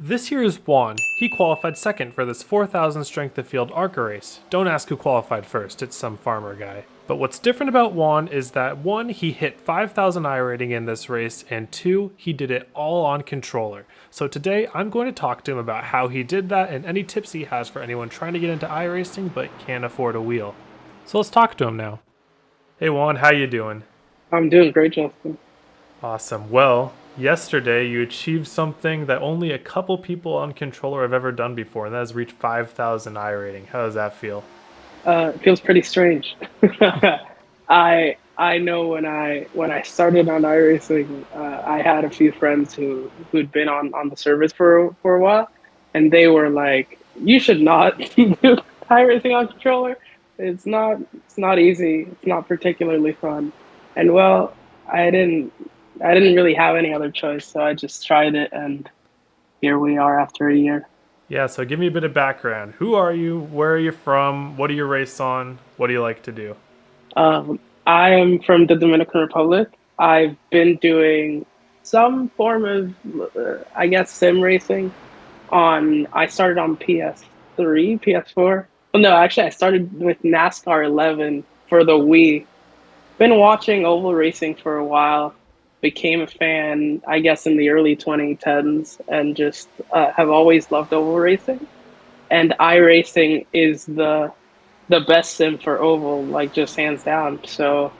This year is Juan. He qualified second for this 4,000 strength of field ARCA race. Don't ask who qualified first, it's some farmer guy. But what's different about Juan is that 1, he hit 5,000 iRating in this race, and 2, he did it all on controller. So today I'm going to talk to him about how he did that and any tips he has for anyone trying to get into iRacing but can't afford a wheel. So let's talk to him now. Hey Juan, how you doing? I'm doing great, Justin. Awesome. Well, yesterday you achieved something that only a couple people on controller have ever done before, and that is reach 5,000 iRating. How does that feel? It feels pretty strange. I know when I started on iRacing, I had a few friends who'd been on the service for a while, and they were like, "You should not do iRacing on controller. It's not easy. It's not particularly fun." And well, I didn't I didn't really have any other choice, so I just tried it, and here we are after a year. Yeah, so give me a bit of background. Who are you? Where are you from? What do you race on? What do you like to do? I am from the Dominican Republic. I've been doing some form of, I guess, sim racing. I started on PS3, PS4. Well, no, actually, I started with NASCAR 11 for the Wii. Been watching oval racing for a while. Became a fan, I guess, in the early 2010s, and just have always loved oval racing. And iRacing is the best sim for oval, like just hands down. So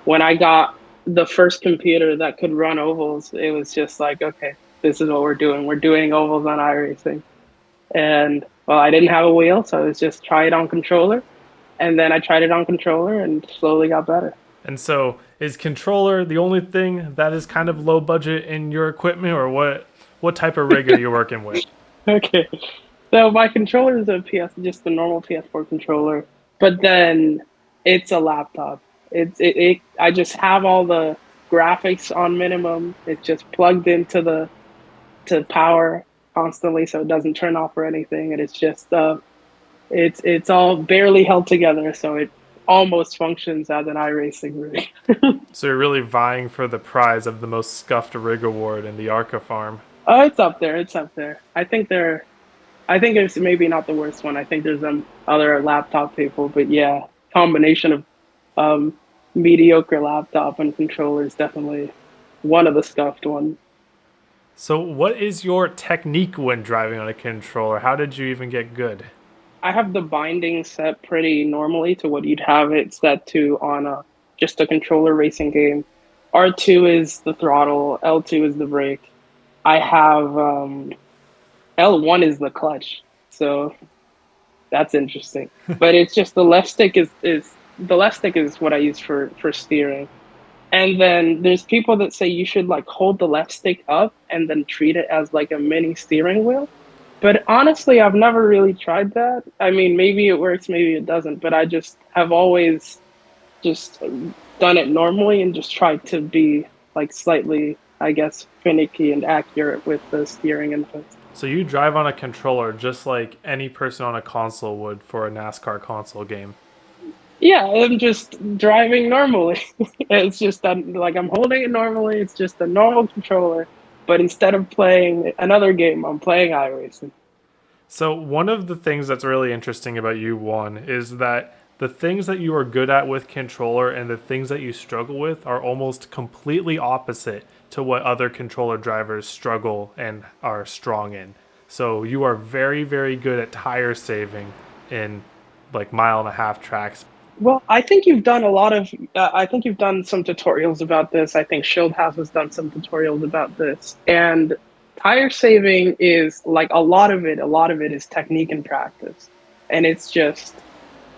when I got the first computer that could run ovals, it was just like, okay, this is what we're doing. We're doing ovals on iRacing. And well, I didn't have a wheel, so it was just try it on controller. And then I tried it on controller and slowly got better. And so, is controller the only thing that is kind of low budget in your equipment, or what type of rig are you working with? Okay. So my controller is a just a normal PS4 controller, but then it's a laptop. I just have all the graphics on minimum. It's just plugged into the to power constantly, so it doesn't turn off or anything. And it's all barely held together, so it almost functions as an iRacing rig. So you're really vying for the prize of the most scuffed rig award in the ARCA farm. Oh, it's up there. It's up there. I think it's maybe not the worst one. I think there's some other laptop people, but yeah, combination of um, mediocre laptop and controller is definitely one of the scuffed ones. So, what is your technique when driving on a controller? How did you even get good? I have the binding set pretty normally to what you'd have it set to on a just a controller racing game. R2 is the throttle, L2 is the brake. I have L1 is the clutch. So that's interesting. But it's just the left stick is what I use for steering. And then there's people that say you should like hold the left stick up and then treat it as like a mini steering wheel. But honestly, I've never really tried that. I mean, maybe it works, maybe it doesn't, but I just have always just done it normally and just tried to be like slightly, I guess, finicky and accurate with the steering inputs. So, you drive on a controller just like any person on a console would for a NASCAR console game. Yeah, I'm just driving normally. It's just like I'm holding it normally. It's just a normal controller, but instead of playing another game, I'm playing iRacing. So, one of the things that's really interesting about you, one, is that the things that you are good at with controller and the things that you struggle with are almost completely opposite to what other controller drivers struggle and are strong in. So, you are very, very good at tire saving in like mile and a half tracks. Well, I think you've done a lot of. I think you've done some tutorials about this. I think Shieldhouse has done some tutorials about this. And tire saving is like a lot of it. A lot of it is technique and practice, and it's just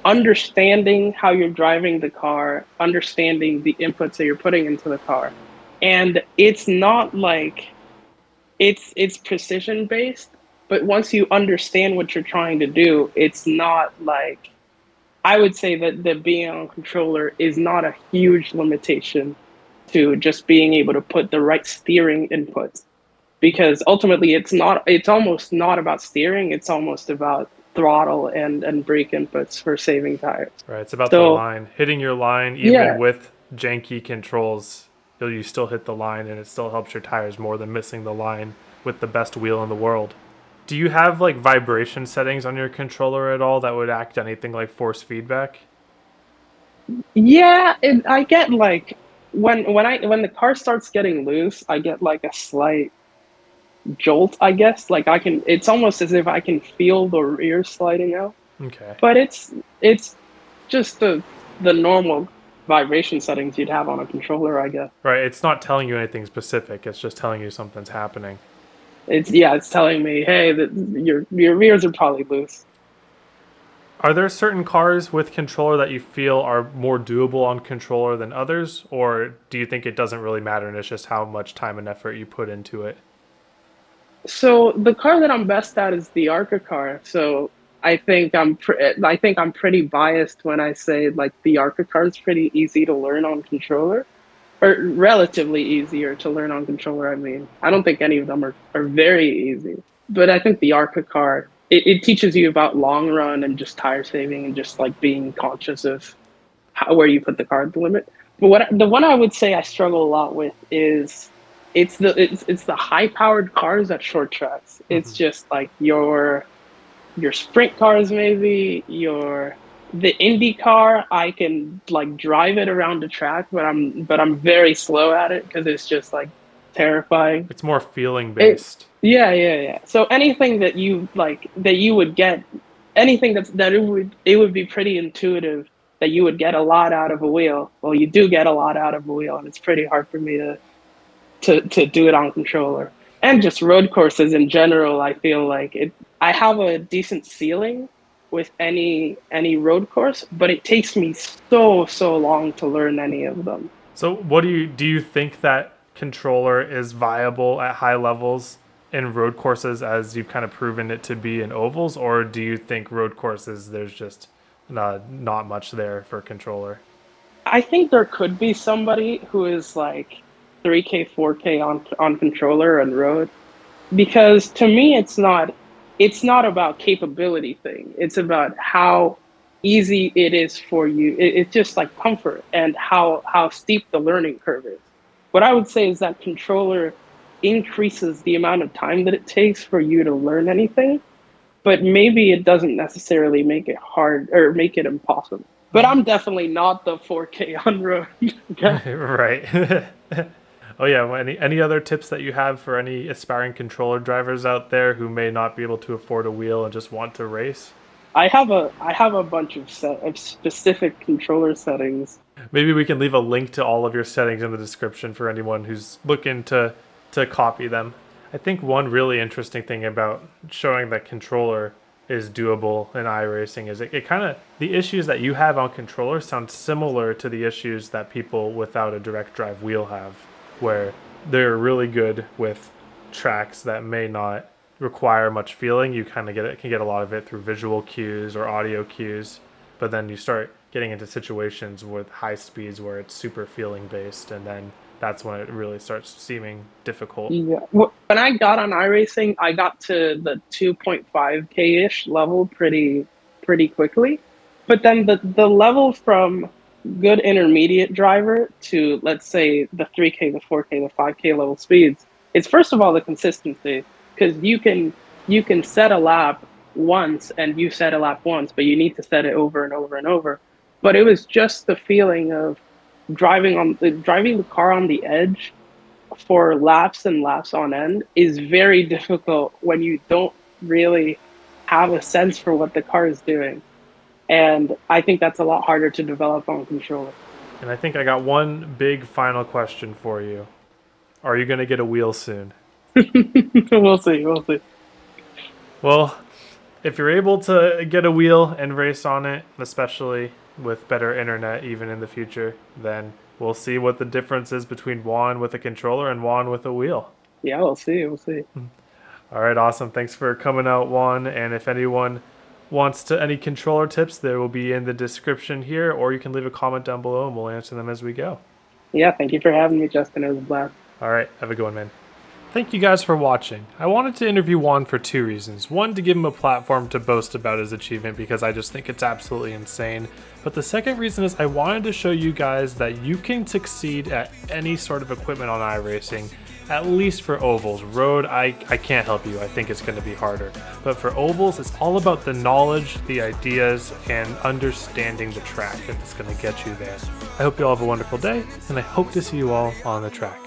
understanding how you're driving the car, understanding the inputs that you're putting into the car, and it's not like it's precision based. But once you understand what you're trying to do, it's not like I would say that being on controller is not a huge limitation to just being able to put the right steering inputs because ultimately it's almost not about steering, it's almost about throttle and brake inputs for saving tires. Right? It's about the So line, hitting your line even yeah, with janky controls. You still hit the line and it still helps your tires more than missing the line with the best wheel in the world. Do you have like vibration settings on your controller at all that would act anything like force feedback? Yeah, I get like when the car starts getting loose, I get like a slight jolt, I guess. Like I can, it's almost as if I can feel the rear sliding out. Okay. But it's just the normal vibration settings you'd have on a controller, I guess. Right, it's not telling you anything specific, it's just telling you something's happening. It's yeah, it's telling me, hey, that your rears are probably loose. Are there certain cars with controller that you feel are more doable on controller than others, or do you think it doesn't really matter and it's just how much time and effort you put into it? So the car that I'm best at is the ARCA car. So I think I'm pretty biased when I say like the ARCA car is pretty easy to learn on controller, or relatively easier to learn on controller. I mean, I don't think any of them are very easy, but I think the ARCA car it teaches you about long run and just tire saving and just like being conscious of where you put the car at the limit. But the one I would say I struggle a lot with is it's the high powered cars at short tracks. It's Hmm. just like your sprint cars, maybe the Indy car. I can like drive it around the track, but I'm very slow at it because it's just like terrifying. It's more feeling It based. yeah, yeah, yeah. So anything that you like that you would get anything that it would be pretty intuitive that you would get a lot out of a wheel. Well, you do get a lot out of a wheel, and it's pretty hard for me to do it on controller. And just road courses in general, I feel like it. I have a decent ceiling with any road course, but it takes me so long to learn any of them. So, what do you think that controller is viable at high levels in road courses as you've kind of proven it to be in ovals, or do you think road courses there's just not much there for controller? I think there could be somebody who is like 3K, 4K on controller and road because to me it's not about capability thing. It's about how easy it is for you. It's just like comfort and how steep the learning curve is. What I would say is that controller increases the amount of time that it takes for you to learn anything, but maybe it doesn't necessarily make it hard or make it impossible. But I'm definitely not the 4K on road guy. Right. Oh yeah. Well, any other tips that you have for any aspiring controller drivers out there who may not be able to afford a wheel and just want to race? I have a bunch of set of specific controller settings. Maybe we can leave a link to all of your settings in the description for anyone who's looking to copy them. I think one really interesting thing about showing that controller is doable in iRacing is it kind of the issues that you have on controller sound similar to the issues that people without a direct drive wheel have, where they're really good with tracks that may not require much feeling. You kind of can get a lot of it through visual cues or audio cues, but then you start getting into situations with high speeds where it's super feeling based, and then that's when it really starts seeming difficult. Yeah. When I got on iRacing, I got to the 2.5K ish level pretty quickly. But then the level from good intermediate driver to let's say the 3K, the 4K, the 5K level speeds, it's first of all the consistency because you can set a lap once and you set a lap once, but you need to set it over and over and over. But it was just the feeling of driving the car on the edge for laps and laps on end is very difficult when you don't really have a sense for what the car is doing. And I think that's a lot harder to develop on controller. And I think I got one big final question for you. Are you going to get a wheel soon? We'll see. We'll see. Well, if you're able to get a wheel and race on it, especially with better internet even in the future, then we'll see what the difference is between Juan with a controller and Juan with a wheel. Yeah, we'll see. We'll see. All right, awesome. Thanks for coming out, Juan. And if anyone wants to any controller tips, they will be in the description here, or you can leave a comment down below and we'll answer them as we go. Yeah, thank you for having me, Justin. It was a blast. All right, have a good one, man. Thank you guys for watching. I wanted to interview Juan for two reasons. One, to give him a platform to boast about his achievement because I just think it's absolutely insane. But the second reason is I wanted to show you guys that you can succeed at any sort of equipment on iRacing at least for ovals. Road, I can't help you. I think it's going to be harder. But for ovals, it's all about the knowledge, the ideas, and understanding the track that's going to get you there. I hope you all have a wonderful day, and I hope to see you all on the track.